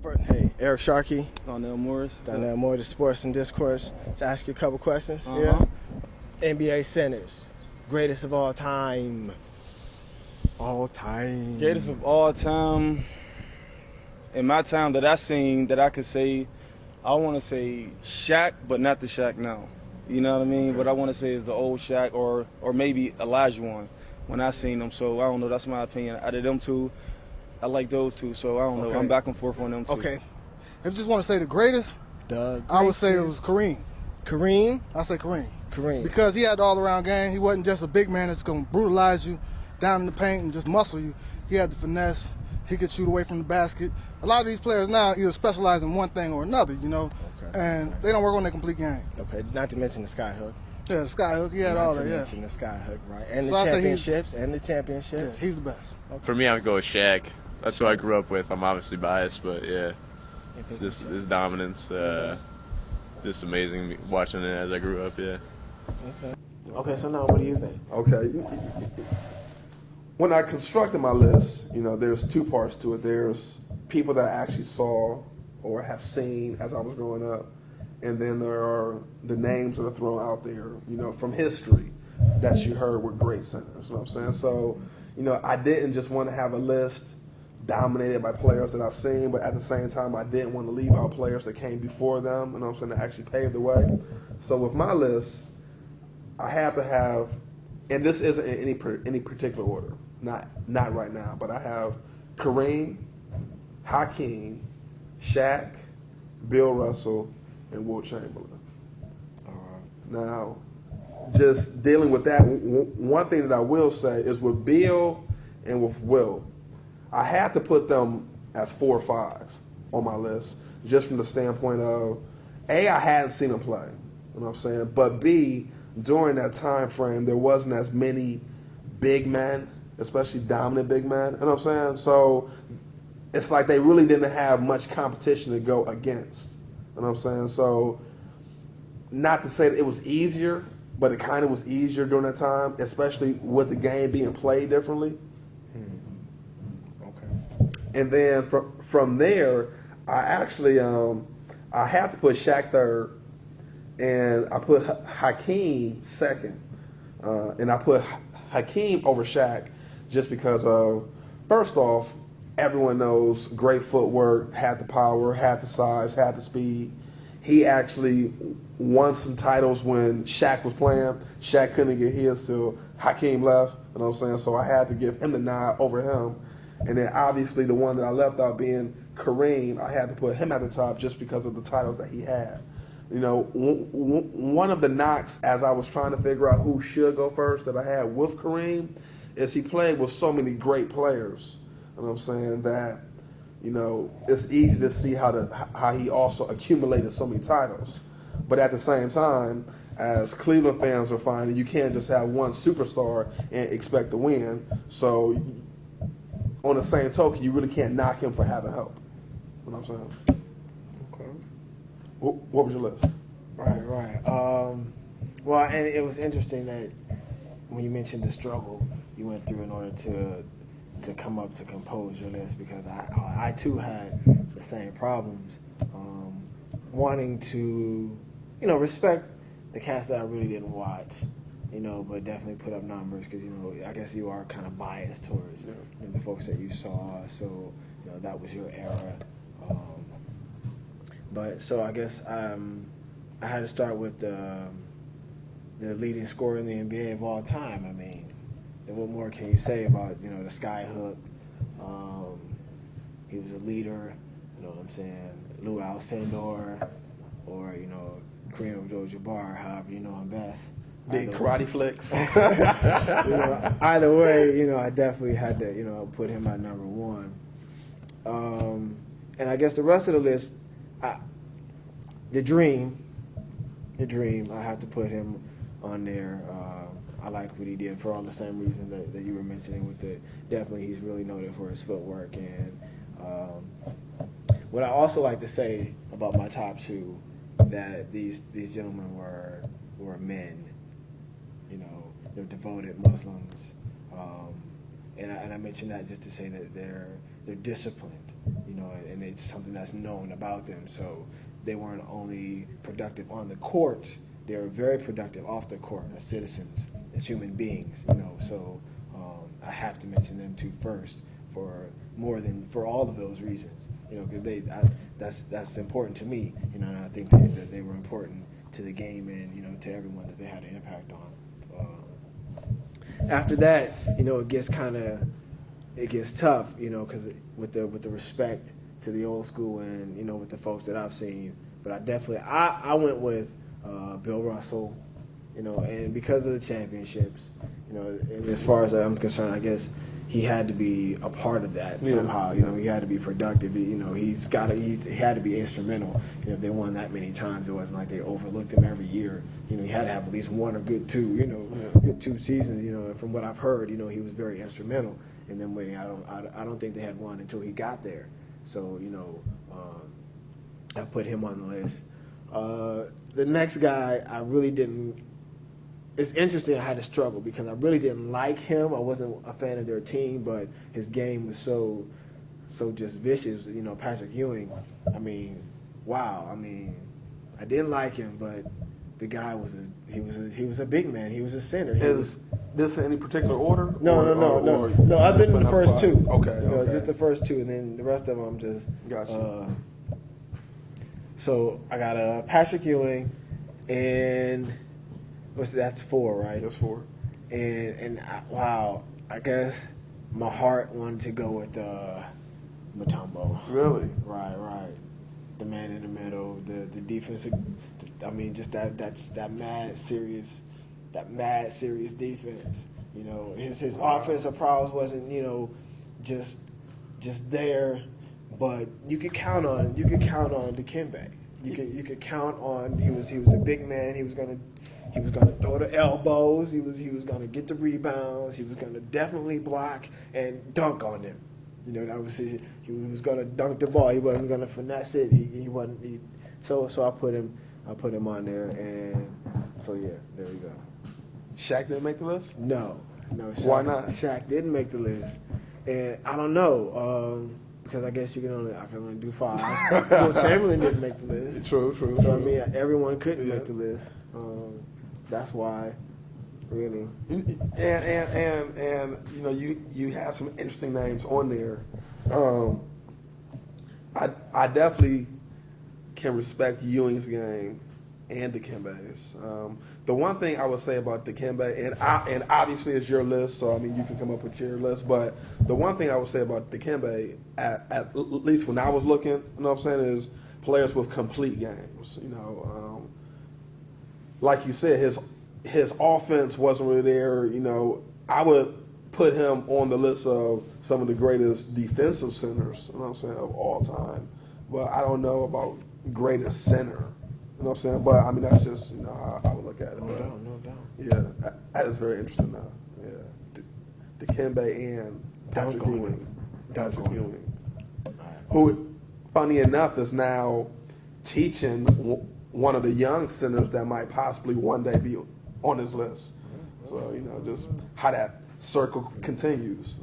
Hey, Eric Sharkey, Donnell Morris. Donnell Morris, Discourse and Discourse. To ask you a couple questions. Yeah. NBA centers, greatest of all time. All time. Greatest of all time. In my time that I seen, that I could say, I want to say Shaq, but not the Shaq now. You know what I mean? Okay. What I want to say is the old Shaq or maybe Elijah one when I seen them. So I don't know. That's my opinion. Out of them two, I like those two. So I don't know. I'm back and forth on them two. Okay. If you just want to say the greatest, I would say it was Kareem. Kareem? I say Kareem. Kareem. Because he had the all-around game. He wasn't just a big man that's going to brutalize you down in the paint and just muscle you. He had the finesse. He could shoot away from the basket. A lot of these players now either specialize in one thing or another, you know, and they don't work on their complete game. Okay, not to mention the skyhook. Yeah, the skyhook, he had all that, yeah. Not to mention the skyhook, right? And So the championships, Yeah, he's the best. Okay. For me, I would go with Shaq. That's who I grew up with. I'm obviously biased, but yeah, his dominance, just amazing watching it as I grew up, yeah. Okay, so now what do you think? Okay. When I constructed my list, you know, there's two parts to it. There's people that I actually saw or have seen as I was growing up, and then there are the names that are thrown out there, you know, from history that you heard were great centers. You know what I'm saying? So, you know, I didn't just want to have a list dominated by players that I've seen, but at the same time, I didn't want to leave out players that came before them, you know what I'm saying, that actually paved the way. So with my list, I have to have, and this isn't in any particular order, not right now, but I have Kareem, Hakeem, Shaq, Bill Russell, and Wilt Chamberlain. Now, just dealing with that, one thing that I will say is with Bill and with Wilt, I had to put them as 4 or 5 on my list, just from the standpoint of, A, I hadn't seen them play, you know what I'm saying, but B, during that time frame, there wasn't as many big men, especially dominant big men, you know what I'm saying? So it's like they really didn't have much competition to go against, you know what I'm saying? So not to say that it was easier, but it kind of was easier during that time, especially with the game being played differently. And then from there, I actually I have to put Shaq third, and I put Hakeem second, and I put Hakeem over Shaq just because of, first off, everyone knows great footwork, had the power, had the size, had the speed. He actually won some titles when Shaq was playing. Shaq couldn't get his till Hakeem left, you know what I'm saying? So I had to give him the nod over him. And then obviously the one that I left out being Kareem, I had to put him at the top just because of the titles that he had. You know, one of the knocks as I was trying to figure out who should go first that I had with Kareem is he played with so many great players. You know what I'm saying? That, you know, it's easy to see how he also accumulated so many titles. But at the same time, as Cleveland fans are finding, you can't just have one superstar and expect to win. So on the same token, you really can't knock him for having help. You know what I'm saying? Okay. What was your list? Right. Well, and it was interesting that when you mentioned the struggle you went through in order to come up to compose your list, because I too had the same problems, wanting to, you know, respect the cast that I really didn't watch, you know, but definitely put up numbers because, you know, I guess you are kind of biased towards you know, the folks that you saw, so, you know, that was your era. But so I guess I had to start with the leading scorer in the NBA of all time. I mean, what more can you say about, you know, the skyhook? He was a leader, you know what I'm saying, Lou Alcindor, or, you know, Kareem Abdul-Jabbar, however you know him best. Big karate flicks. You know, either way, you know, I definitely had to, you know, put him at number 1. And I guess the rest of the list, the dream, I have to put him on there. I like what he did for all the same reasons that you were mentioning. With definitely he's really noted for his footwork. And what I also like to say about my top 2, that these gentlemen were men. You know, they're devoted Muslims, and I mention that just to say that they're disciplined. You and it's something that's known about them. So they weren't only productive on the court, they were very productive off the court as citizens, as human beings, So I have to mention them too first for all of those reasons, because that's important to me, and I think that they were important to the game and, to everyone that they had an impact on. After that, it gets tough, because with the respect to the old school and, with the folks that I've seen. But I went with Bill Russell, and because of the championships, and as far as I'm concerned, I guess he had to be a part of that somehow. He had to be productive. He had to be instrumental. If they won that many times, it wasn't like they overlooked him every year. He had to have at least one or good two. Good 2 seasons. And from what I've heard, he was very instrumental. And then I don't think they had one until he got there. So I put him on the list. The next guy, I really didn't. It's interesting. I had to struggle because I really didn't like him. I wasn't a fan of their team, but his game was so just vicious. Patrick Ewing. Wow. I didn't like him, but the guy was a big man. He was a center. Is this in any particular order? No. Other than the first 2. Okay. Just the first 2, and then the rest of them I'm just. Gotcha. So I got Patrick Ewing, and that's 4, right? That's 4. Wow, I guess my heart wanted to go with Mutombo. Really? Right. The man in the middle, the defensive. Just that mad serious defense. His offensive prowess wasn't just there, but you could count on Dikembe. You could count on he was a big man. He was gonna throw the elbows. He was gonna get the rebounds. He was gonna definitely block and dunk on them. That was he was gonna dunk the ball. He wasn't gonna finesse it. He wasn't. So I put him on there, and so yeah, there we go. Shaq didn't make the list? No. Shaq, why not? Shaq didn't make the list, and I don't know because I guess I can only do 5. Will Chamberlain didn't make the list. True. So everyone couldn't make the list. That's why, really. And you have some interesting names on there. I definitely can respect Ewing's game and Dikembe's. The one thing I would say about Dikembe, and obviously it's your list, so you can come up with your list. But the one thing I would say about Dikembe, at least when I was looking, is players with complete games. Like you said, his offense wasn't really there. I would put him on the list of some of the greatest defensive centers, of all time. But I don't know about greatest center. But that's just how I would look at it. No doubt. Yeah, that is very interesting now. Yeah, Dikembe and Patrick Ewing. Who, funny enough, is now teaching one of the young centers that might possibly one day be on his list. So just how that circle continues.